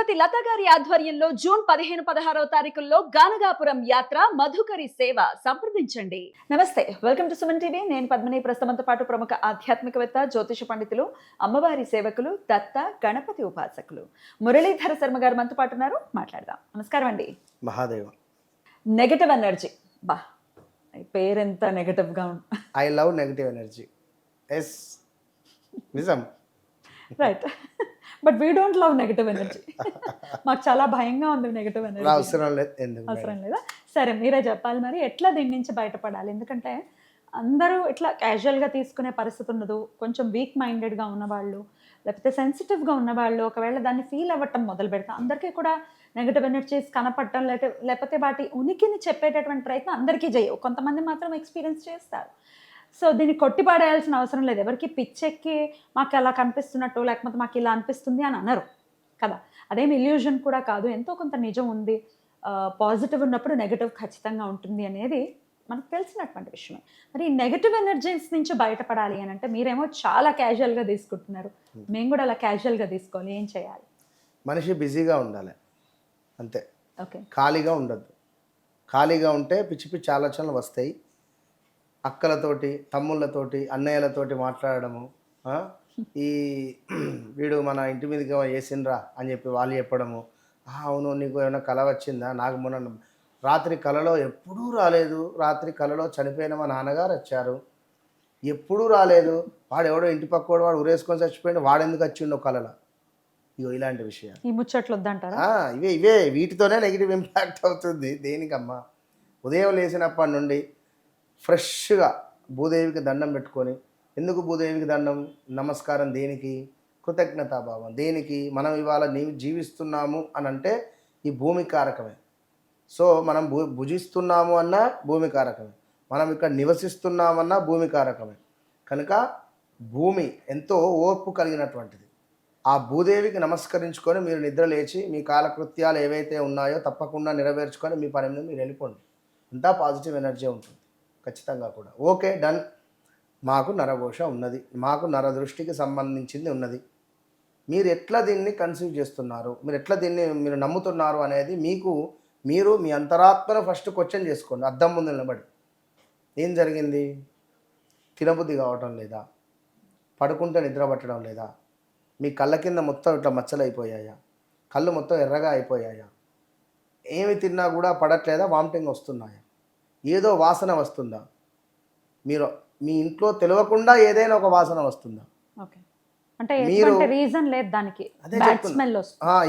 శ్రీమతి లత గారి ఆధ్వర్యంలో జూన్ 15-16 తారీఖుల్లో గానగాపురం యాత్ర మధుకరి సేవ సంప్రదించండి. నమస్తే, వెల్కమ్ టు సుమన్ టీవీ. నేను పద్మిని. ప్రస్తుతంతో పాటు ప్రముఖ ఆధ్యాత్మికవేత్త, జ్యోతిష పండితులు, అమ్మవారి సేవకులు, దత్త గణపతి ఉపాసకులు మురళీధర శర్మ గారు మనతో పాటు ఉన్నారు. మాట్లాడదాం. నమస్కారం అండి. మహాదేవ. నెగటివ్ ఎనర్జీ, బా పేరెంత నెగటివ్ గా ఉంది. I love negative energy. Yes, నిజం. Right, but we don't love negative energy. మాకు చాలా భయంగా ఉంది నెగటివ్ ఎనర్జీ. అవసరం లేదు. ఎందుకు అవసరం లేదా? సరే, మీరే చెప్పాలి మరి ఎట్లా దీని నుంచి బయటపడాలి. ఎందుకంటే అందరూ ఇట్లా క్యాజువల్గా తీసుకునే పరిస్థితి ఉండదు. కొంచెం వీక్ మైండెడ్గా ఉన్నవాళ్ళు, లేకపోతే సెన్సిటివ్గా ఉన్నవాళ్ళు ఒకవేళ దాన్ని ఫీల్ అవ్వటం మొదలు పెడతాం. అందరికీ కూడా నెగటివ్ ఎనర్జీస్ కనపడటం, లేకపోతే వాటి ఉనికిని చెప్పేటటువంటి ప్రయత్నం అందరికీ చేయవు. కొంతమంది మాత్రం ఎక్స్పీరియన్స్ చేస్తారు. సో దీన్ని కొట్టిపాడేయాల్సిన అవసరం లేదు. ఎవరికి పిచ్చెక్కి మాకు అలా కనిపిస్తున్నట్టు, లేకపోతే మాకు ఇలా అనిపిస్తుంది అని అనరు కదా. అదేమి ఇల్యూజన్ కూడా కాదు, ఎంతో కొంత నిజం ఉంది. పాజిటివ్ ఉన్నప్పుడు నెగటివ్ ఖచ్చితంగా ఉంటుంది అనేది మనకు తెలిసినటువంటి విషయమే. మరి ఈ నెగటివ్ ఎనర్జీస్ నుంచి బయటపడాలి అని అంటే మీరేమో చాలా క్యాజువల్గా తీసుకుంటున్నారు. మేము కూడా అలా క్యాజువల్గా తీసుకోవాలి. ఏం చేయాలి? మనిషి బిజీగా ఉండాలి, అంతే. ఓకే, ఖాళీగా ఉండద్దు. ఖాళీగా ఉంటే పిచ్చి పిచ్చి ఆలోచనలు వస్తాయి. అక్కలతోటి, తమ్ముళ్ళతోటి, అన్నయ్యలతోటి మాట్లాడడము, ఈ వీడు మన ఇంటి మీదకి వేసిండ్రా అని చెప్పి వాళ్ళు చెప్పడము, అవును నీకు ఏమైనా కళ వచ్చిందా, నాకు మొన్న రాత్రి కళలో ఎప్పుడూ రాలేదు, రాత్రి కళలో చనిపోయిన మా నాన్నగారు వచ్చారు, ఎప్పుడూ రాలేదు, వాడు ఎవడో ఇంటి పక్కోడు వాడు ఉరేసుకొని చచ్చిపోయింది, వాడెందుకు వచ్చిండో కళలో. ఇగో ఇలాంటి విషయాలు, ఈ ముచ్చట్లు వద్దంటారా? ఇవే వీటితోనే నెగిటివ్ ఇంపాక్ట్ అవుతుంది. దేనికమ్మా? ఉదయం లేచినప్పటి నుండి ఫ్రెష్గా భూదేవికి దండం పెట్టుకొని, ఎందుకు భూదేవికి దండం, నమస్కారం దేనికి? కృతజ్ఞతాభావం దేనికి? మనం ఇవాళ జీవిస్తున్నాము అని అంటే ఈ భూమి కారకమే. సో మనం భుజిస్తున్నాము అన్నా భూమి కారకమే, మనం ఇక్కడ నివసిస్తున్నామన్నా భూమి కారకమే. కనుక భూమి ఎంతో ఓర్పు కలిగినటువంటిది. ఆ భూదేవికి నమస్కరించుకొని మీరు నిద్ర లేచి మీ కాలకృత్యాలు ఏవైతే ఉన్నాయో తప్పకుండా నెరవేర్చుకొని మీ పని మీద మీరు వెళ్ళిపోండి. అంతా పాజిటివ్ ఎనర్జీ ఉంటుంది ఖచ్చితంగా కూడా. Okay, done. మాకు నరఘోష ఉన్నది, మాకు నరదృష్టికి సంబంధించింది ఉన్నది. మీరు ఎట్లా దీన్ని కన్సీవ్ చేస్తున్నారు, మీరు ఎట్లా దీన్ని మీరు నమ్ముతున్నారు అనేది మీరు మీ అంతరాత్మను ఫస్ట్ క్వశ్చన్ చేసుకోండి. అద్దం ముందు నిలబడి, ఏం జరిగింది? తినబుద్ధి కావటం లేదా? పడుకుంటే నిద్ర పట్టడం లేదా? మీ కళ్ళ కింద మొత్తం ఇట్లా మచ్చలు అయిపోయాయా? కళ్ళు మొత్తం ఎర్రగా అయిపోయాయా? ఏమి తిన్నా కూడా పడట్లేదా? వామిటింగ్ వస్తున్నాయా? ఏదో వాసన వస్తుందా? మీరు మీ ఇంట్లో తెలియకుండా ఏదైనా ఒక వాసన వస్తుందా? ఓకే, అంటే మీరు రీజన్ లేదు దానికి. అదే చెప్తున్నా,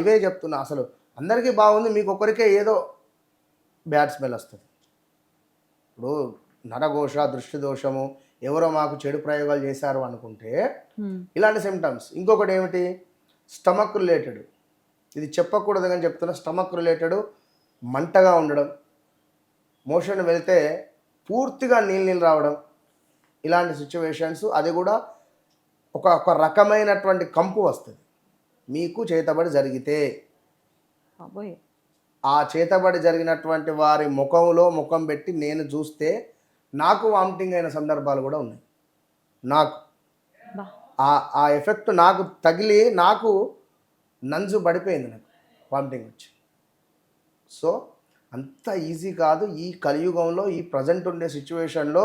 ఇవే చెప్తున్నా. అసలు అందరికీ బాగుంది, మీకు ఒక్కరికే ఏదో బ్యాడ్ స్మెల్ వస్తుంది. ఇప్పుడు నరఘోష, దృష్టి దోషము, ఎవరో మాకు చెడు ప్రయోగాలు చేశారు అనుకుంటే ఇలాంటి సిమ్టమ్స్. ఇంకొకటి ఏమిటి? Stomach related. ఇది చెప్పకూడదు కానీ చెప్తున్నా. స్టమక్ రిలేటెడ్ మంటగా ఉండడం, మోషన్ వెళ్తే పూర్తిగా నీళ్ళు రావడం, ఇలాంటి సిచ్యువేషన్స్. అది కూడా ఒక రకమైనటువంటి కంపు వస్తుంది మీకు చేతబడి జరిగితే. ఆ చేతబడి జరిగినటువంటి వారి ముఖం పెట్టి నేను చూస్తే నాకు వామిటింగ్ అయిన సందర్భాలు కూడా ఉన్నాయి. నాకు ఆ ఎఫెక్ట్ నాకు తగిలి నాకు నంజు పడిపోయింది, నాకు వామిటింగ్ వచ్చి. సో అంత ఈజీ కాదు ఈ కలియుగంలో, ఈ ప్రజెంట్ ఉండే సిచ్యువేషన్లో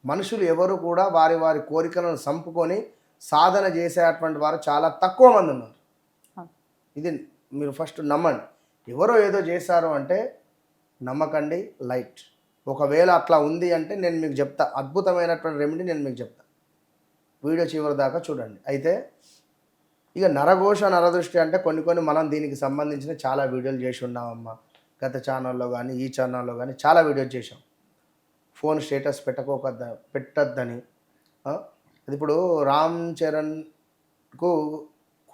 మనుషులు ఎవరు కూడా వారి వారి కోరికలను సంపుకొని సాధన చేసేటువంటి వారు చాలా తక్కువ మంది ఉన్నారు. ఇది మీరు ఫస్ట్ నమ్మండి. ఎవరో ఏదో చేశారు అంటే నమ్మకండి, లైట్. ఒకవేళ అట్లా ఉంది అంటే నేను మీకు చెప్తా, అద్భుతమైనటువంటి రెమెడీ నేను మీకు చెప్తా. వీడియో చివరి దాకా చూడండి. అయితే ఇక నరఘోష, నరదృష్టి అంటే కొన్ని మనం దీనికి సంబంధించిన చాలా వీడియోలు చేసి ఉన్నామమ్మా. గత ఛానల్లో కానీ ఈ ఛానల్లో కానీ చాలా వీడియోలు చేసాం. ఫోన్ స్టేటస్ పెట్టద్దని. అది ఇప్పుడు రామ్ చరణ్కు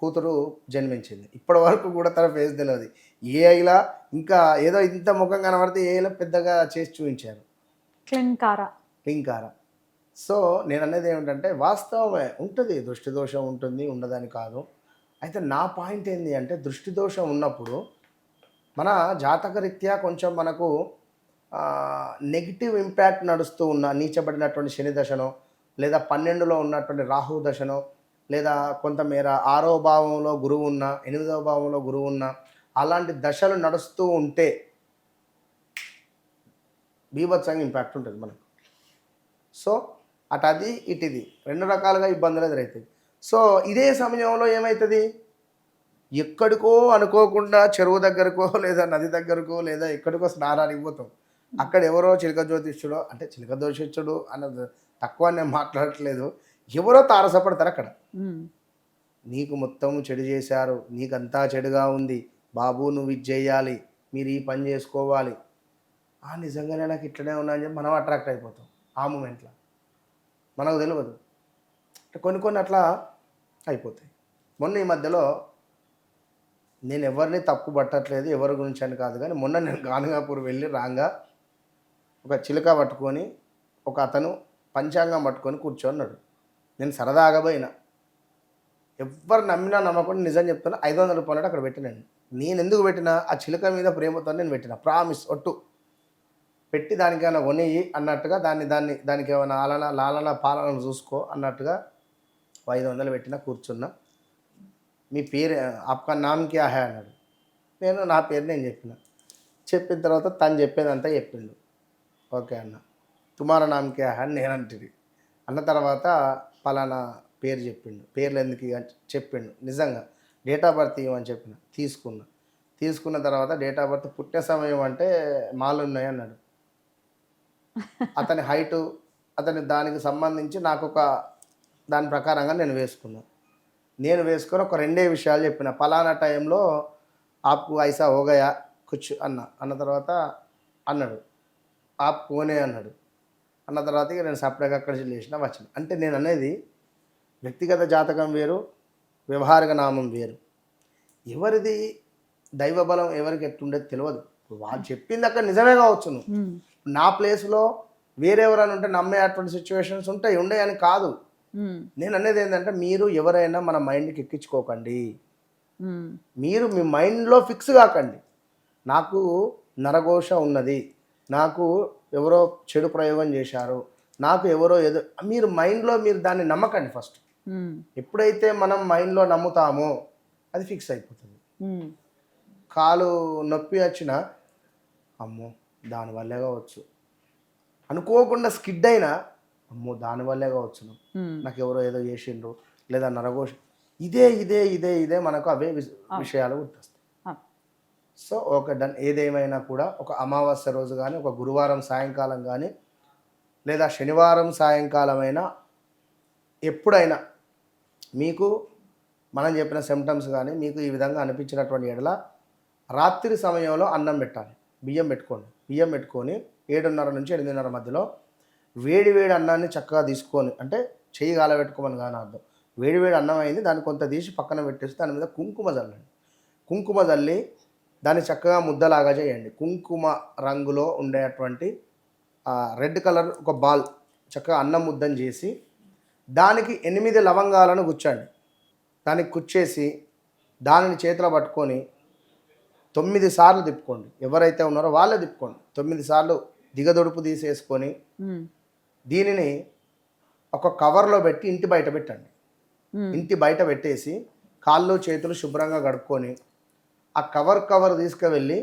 కూతురు జన్మించింది. ఇప్పటి వరకు కూడా తన ఫేస్ తెలియదు. ఏఐలా ఇంకా ఏదో ఇంత ముఖం కనబడితే ఏఐలో పెద్దగా చేసి చూపించారు, క్లింకార. సో నేను అనేది ఏమిటంటే వాస్తవమే ఉంటుంది, దృష్టి దోషం ఉంటుంది, ఉండదని కాదు. అయితే నా పాయింట్ ఏంటి అంటే, దృష్టి దోషం ఉన్నప్పుడు మన జాతకరీత్యా కొంచెం మనకు నెగిటివ్ ఇంపాక్ట్ నడుస్తూ ఉన్న నీచబడినటువంటి శని దశనో, లేదా 12లో ఉన్నటువంటి రాహు దశనో, లేదా కొంతమేర 6వ భావంలో గురువు ఉన్న, 8వ భావంలో గురువు ఉన్న, అలాంటి దశలు నడుస్తూ ఉంటే బీభత్సంగా ఇంపాక్ట్ ఉంటుంది మనకు. సో అటు అది ఇటు ఇది 2 రకాలుగా ఇబ్బందులు ఎదురవుతాయి. సో ఇదే సమయంలో ఏమవుతుంది, ఎక్కడికో అనుకోకుండా చెరువు దగ్గరకో లేదా నది దగ్గరకో లేదా ఎక్కడికో స్నానానికి పోతాం. అక్కడ ఎవరో చిలక జ్యోతిష్యుడో, అంటే చిలక జ్యోతిష్యుడు అన్నది తక్కువ నేను మాట్లాడట్లేదు, ఎవరో తారసపడతారు అక్కడ. నీకు మొత్తం చెడు చేశారు, నీకంతా చెడుగా ఉంది బాబు, నువ్వు ఇది చేయాలి, మీరు ఈ పని చేసుకోవాలి. నిజంగానే నాకు ఇట్లనే ఉన్నా అని చెప్పి మనం అట్రాక్ట్ అయిపోతాం ఆ మూమెంట్లో. మనకు తెలియదు, కొన్ని అట్లా అయిపోతాయి. మొన్న ఈ మధ్యలో నేను ఎవరిని తప్పు పట్టట్లేదు, ఎవరి గురించి అని కాదు, కానీ మొన్న నేను గానగాపూర్ వెళ్ళి రాగా ఒక చిలుక పట్టుకొని ఒక అతను పంచాంగం పట్టుకొని కూర్చోన్నాడు. నేను సరదాగా పోయినా, ఎవరు నమ్మినా నమ్మకుండా నిజం చెప్తున్నా, 500 రూపాయలు అక్కడ పెట్టినండి. నేను ఎందుకు పెట్టినా, ఆ చిలుక మీద ప్రేమతో నేను పెట్టిన, ప్రామిస్ ఒట్టు పెట్టి దానికి ఏమైనా కొనేయి అన్నట్టుగా, దానికి ఏమైనా లాలన పాలన చూసుకో అన్నట్టుగా 500 పెట్టినా కూర్చున్నా. మీ పేరు ఆప్కా నామ్ క్యా హై అన్నాడు. నేను నా పేరు నేను చెప్పిన తర్వాత తను చెప్పేదంతా చెప్పిండు. ఓకే అన్న, తుమారా నామ్ క్యా హై అని నేను అంటుంది. అన్న తర్వాత పలానా పేరు చెప్పిండు. పేర్లు ఎందుకు చెప్పిండు. నిజంగా డేట్ ఆఫ్ బర్త్ ఇవ్వమని చెప్పిన, తీసుకున్న తర్వాత డేట్ ఆఫ్ బర్త్ పుట్టే సమయం అంటే మాలు ఉన్నాయి అన్నాడు. అతని హైటు, అతని దానికి సంబంధించి నాకు ఒక దాని ప్రకారంగా నేను వేసుకొని ఒక 2 విషయాలు చెప్పిన. పలానా టైంలో ఆప్కు ఐసా హోగయా కుచ్ అన్న తర్వాత అన్నాడు, ఆప్ కోనే అన్నాడు. అన్న తర్వాత ఇక నేను సపరేట్గా అక్కడ లేచిన వచ్చిన. అంటే నేను అనేది వ్యక్తిగత జాతకం వేరు, వ్యవహారిక నామం వేరు. ఎవరిది దైవబలం ఎవరికి ఎట్లుండేది తెలియదు. వాళ్ళు చెప్పింది అక్కడ నిజమే కావచ్చును. నా ప్లేస్లో వేరెవరైనా ఉంటే నమ్మే అటువంటి సిచ్యువేషన్స్ ఉండేయని కాదు. నేను అనేది ఏంటంటే, మీరు ఎవరైనా మన మైండ్కి ఎక్కించుకోకండి. మీరు మీ మైండ్లో ఫిక్స్ కాకండి. నాకు నరఘోష ఉన్నది, నాకు ఎవరో చెడు ప్రయోగం చేశారు, నాకు ఎవరో ఏదో, మీరు మైండ్లో మీరు దాన్ని నమ్మకండి ఫస్ట్. ఎప్పుడైతే మనం మైండ్లో నమ్ముతామో అది ఫిక్స్ అయిపోతుంది. కాలు నొప్పి వచ్చినా అమ్మో దానివల్లే కావచ్చు, అనుకోకుండా స్కిడ్ అయినా అమ్మో దానివల్లే కావచ్చు, నాకు ఎవరో ఏదో చేసిండ్రు లేదా నరఘోష, ఇదే మనకు అవే విషయాలు గుర్తొస్తాయి. So okay done. ఏదేమైనా కూడా ఒక అమావాస్య రోజు కానీ, ఒక గురువారం సాయంకాలం కానీ, లేదా శనివారం సాయంకాలమైనా ఎప్పుడైనా మీకు మనం చెప్పిన సిమ్టమ్స్ కానీ మీకు ఈ విధంగా అనిపించినటువంటి ఎడల రాత్రి సమయంలో అన్నం పెట్టాలి. బియ్యం పెట్టుకొని 7:30 నుంచి 8:30 మధ్యలో వేడి అన్నాన్ని చక్కగా తీసుకొని, అంటే చెయ్యి గాలబెట్టుకోమని కానీ అర్థం, వేడి అన్నం అయింది, దాన్ని కొంత తీసి పక్కన పెట్టేసి దాని మీద కుంకుమ చల్లి దాన్ని చక్కగా ముద్దలాగా చేయండి. కుంకుమ రంగులో ఉండేటువంటి రెడ్ కలర్ ఒక బాల్ చక్కగా అన్నం ముద్దను చేసి దానికి 8 లవంగాలను గుచ్చండి. దానికి కుచ్చేసి దానిని చేతిలో పట్టుకొని 9 సార్లు తిప్పుకోండి. ఎవరైతే ఉన్నారో వాళ్ళే తిప్పుకోండి. 9 సార్లు దిగదొడుపు తీసేసుకొని దీనిని ఒక కవర్లో పెట్టి ఇంటి బయట పెట్టండి. ఇంటి బయట పెట్టేసి కాళ్ళు చేతులు శుభ్రంగా కడుక్కొని ఆ కవర్ తీసుకువెళ్ళి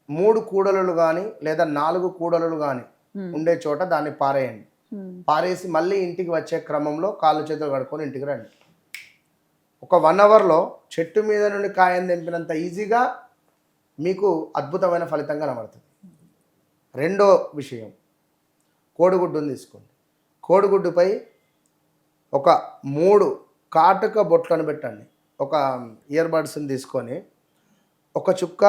3 కూడలు కానీ లేదా 4 కూడలు కానీ ఉండే చోట దాన్ని పారేయండి. పారేసి మళ్ళీ ఇంటికి వచ్చే క్రమంలో కాళ్ళు చేతులు కడుక్కొని ఇంటికి రండి. ఒక 1 అవర్లో చెట్టు మీద నుండి కాయను తెంపినంత ఈజీగా మీకు అద్భుతమైన ఫలితం కనబడుతుంది. రెండో విషయం, కోడిగుడ్డుని తీసుకోండి. కోడిగుడ్డుపై ఒక 3 కాటుక బొట్లను పెట్టండి. ఒక ఇయర్ బడ్స్ని తీసుకొని ఒక చుక్క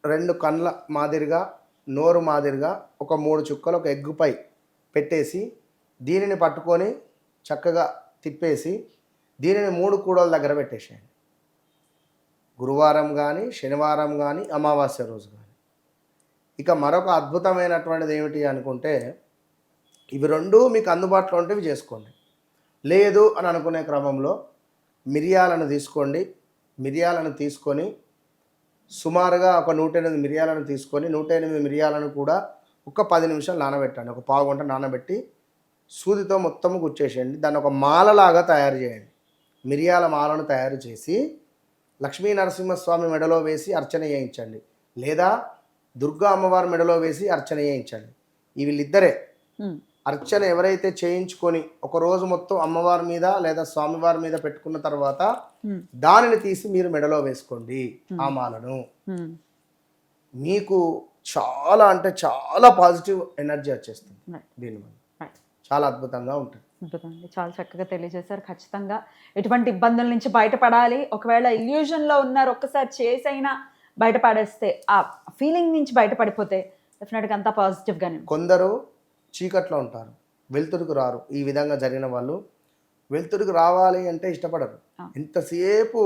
2 కళ్ళ మాదిరిగా, నోరు మాదిరిగా ఒక 3 చుక్కలు ఒక ఎగ్గుపై పెట్టేసి దీనిని పట్టుకొని చక్కగా తిప్పేసి దీనిని 3 కూడల దగ్గర పెట్టేసేయండి. గురువారం కానీ, శనివారం కానీ, అమావాస్య రోజు కానీ. ఇక మరొక అద్భుతమైనటువంటిది ఏమిటి అనుకుంటే, ఇవి 2 మీకు అందుబాటులో ఉంటే ఇవి చేసుకోండి. లేదు అని అనుకునే క్రమంలో మిరియాలను తీసుకోండి. మిరియాలను తీసుకొని సుమారుగా ఒక 108 మిరియాలను తీసుకొని 108 మిరియాలను కూడా ఒక 10 నిమిషాలు నానబెట్టండి. ఒక పావు గంట నానబెట్టి సూదితో మొత్తం గుచ్చేసేయండి. దాన్ని ఒక మాలలాగా తయారు చేయండి. మిరియాల మాలను తయారు చేసి లక్ష్మీ నరసింహస్వామి మెడలో వేసి అర్చన చేయించండి, లేదా దుర్గా అమ్మవారి మెడలో వేసి అర్చన చేయించండి. ఈ వీళ్ళిద్దరే ఉమ్, అర్చన ఎవరైతే చేయించుకొని ఒక రోజు మొత్తం అమ్మవారి మీద లేదా స్వామివారి మీద పెట్టుకున్న తర్వాత ఉమ్, దానిని తీసి మీరు మెడలో వేసుకోండి ఆ మాలను. ఉమ్, మీకు చాలా అంటే చాలా పాజిటివ్ ఎనర్జీ వచ్చేస్తుంది right, దీనివల్ల. right. చాలా అద్భుతంగా ఉంటుంది. ఉంటుందండి. చాలా చక్కగా తెలియజేశారు. ఖచ్చితంగా ఎటువంటి ఇబ్బందుల నుంచి బయటపడాలి, ఒకవేళ ఇల్యూజన్లో ఉన్నారు ఒక్కసారి చేసైనా బయటపడేస్తే ఆ ఫీలింగ్ నుంచి బయటపడిపోతే డెఫినెట్గా అంతా పాజిటివ్గానే ఉంటుంది. కొందరు చీకట్లో ఉంటారు, వెలుతురుకు రారు. ఈ విధంగా జరిగిన వాళ్ళు వెలుతురుకు రావాలి అంటే ఇష్టపడరు. ఎంతసేపు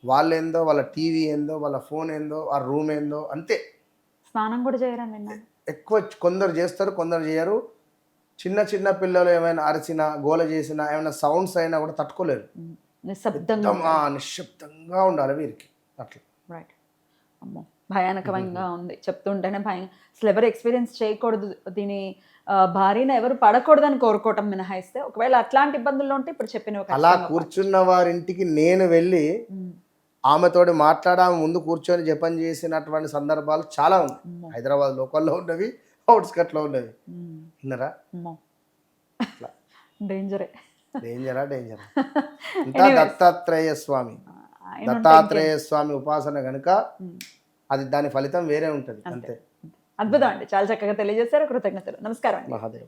వాళ్ళేందో, వాళ్ళ టీవీ ఏందో, వాళ్ళ ఫోన్ ఏందో, ఆ రూమ్ ఏందో అంతే. స్నానం కూడా చేయరని విన్నాను. ఎక్కువ కొందరు చేస్తారు, కొందరు చేయరు. చిన్న చిన్న పిల్లలు ఏమైనా అరిచినా, గోల చేసినా, ఏమైనా సౌండ్స్ అయినా కూడా తట్టుకోలేరు. నిశ్శబ్దంగా నిశ్శబ్దంగా ఉండాలి వీరికి అట్లా. రైట్. అమ్మో, భయానకంగా ఉంది చెప్తుంటేనే భయం. అసలు ఎవరు ఎక్స్పీరియన్స్ చేయకూడదు దీని భారీన ఎవరు పడకూడదని కోరుకోవటం మినహాయిస్తే, ఒకవేళ అట్లాంటి ఇబ్బందుల్లో ఉంటే ఇప్పుడు చెప్పిన అలా కూర్చున్న వారింటికి నేను వెళ్ళి ఆమెతోటి మాట్లాడాము, ముందు కూర్చొని జపం చేసినటువంటి సందర్భాలు చాలా ఉన్నాయి. హైదరాబాద్ లోకల్లో ఉన్నవి, అవుట్స్కట్లో ఉన్నవి. విన్నారా? డేంజరే. డేంజరా ఇంకా దత్తాత్రేయ స్వామి ఉపాసన కనుక అది దాని ఫలితం వేరే ఉంటుంది అంతే. అద్భుతం అండి, చాలా చక్కగా తెలియజేశారు. కృతజ్ఞతలు. నమస్కారం అండి. మహాదేవ.